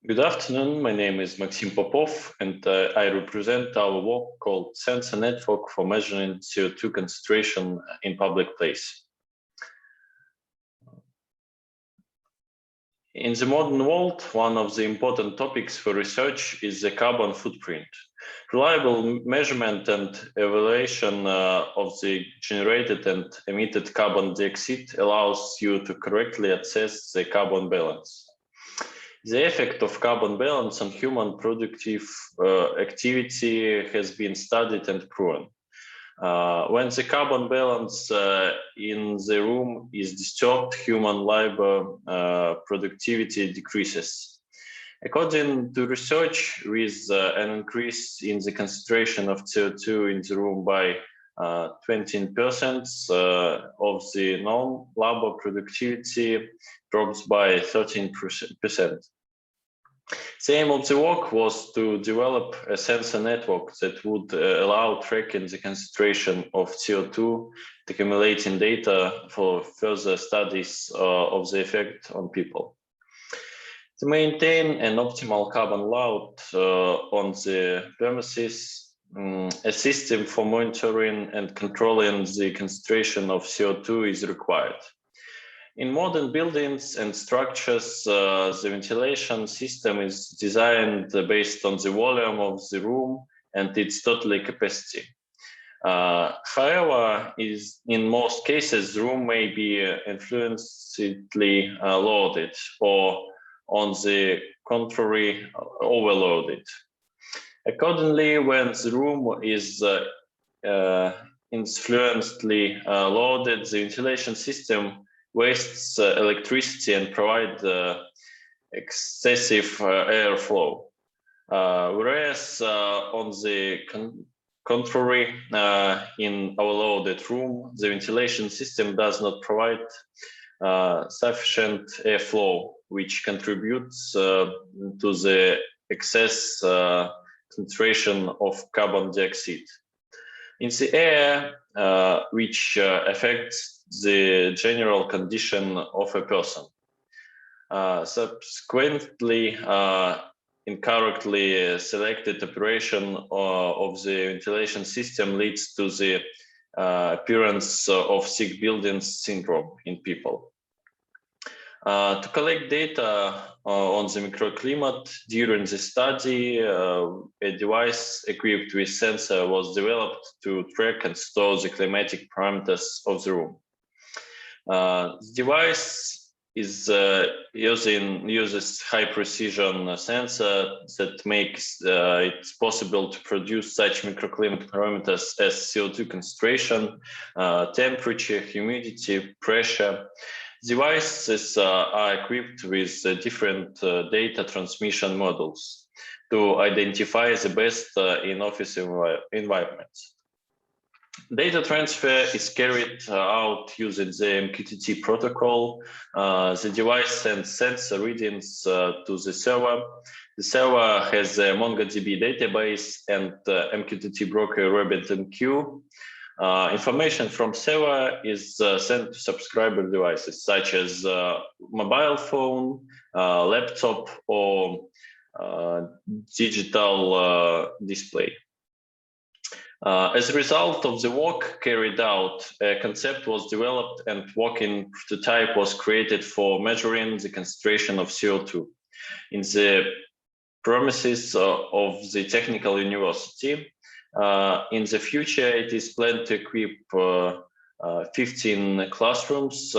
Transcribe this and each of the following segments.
Good afternoon, my name is Maxim Popov and I represent our work called Sensor Network for Measuring CO2 Concentration in Public Place. In the modern world, one of the important topics for research is the carbon footprint. Reliable measurement and evaluation of the generated and emitted carbon dioxide allows you to correctly assess the carbon balance. The effect of carbon balance on human productive activity has been studied and proven. When the carbon balance in the room is disturbed, human labor productivity decreases. According to research, with an increase in the concentration of CO2 in the room by 20% of the non-labor productivity drops by 13%. The aim of the work was to develop a sensor network that would allow tracking the concentration of CO2, accumulating data for further studies of the effect on people. To maintain an optimal carbon load on the premises, a system for monitoring and controlling the concentration of CO2 is required. In modern buildings and structures, the ventilation system is designed based on the volume of the room and its total capacity. However, in most cases, the room may be influentially loaded or, on the contrary, overloaded. Accordingly, when the room is influentially loaded, the ventilation system wastes electricity and provide excessive airflow. Whereas on the contrary, in overloaded room, the ventilation system does not provide sufficient airflow, which contributes to the excess concentration of carbon dioxide in the air, which affects the general condition of a person. Subsequently, incorrectly selected operation of the ventilation system leads to the appearance of sick buildings syndrome in people. To collect data on the microclimate during the study, a device equipped with sensor was developed to track and store the climatic parameters of the room. The device uses high precision sensor that makes it possible to produce such microclimate parameters as CO2 concentration, temperature, humidity, pressure. Devices are equipped with different data transmission modules to identify the best in-office environments. Data transfer is carried out using the MQTT protocol. The device sends sensor readings to the server. The server has a MongoDB database and MQTT broker RabbitMQ. Information from server is sent to subscriber devices such as mobile phone, laptop, or digital display. As a result of the work carried out, a concept was developed and working prototype was created for measuring the concentration of CO2 in the premises of the technical university. In the future, it is planned to equip 15 classrooms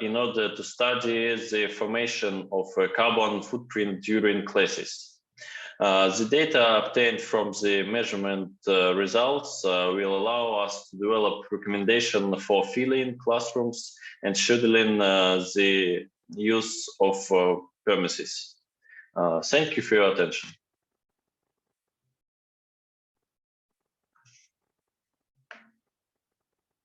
in order to study the formation of a carbon footprint during classes. The data obtained from the measurement results will allow us to develop recommendations for filling classrooms and scheduling the use of premises. Thank you for your attention.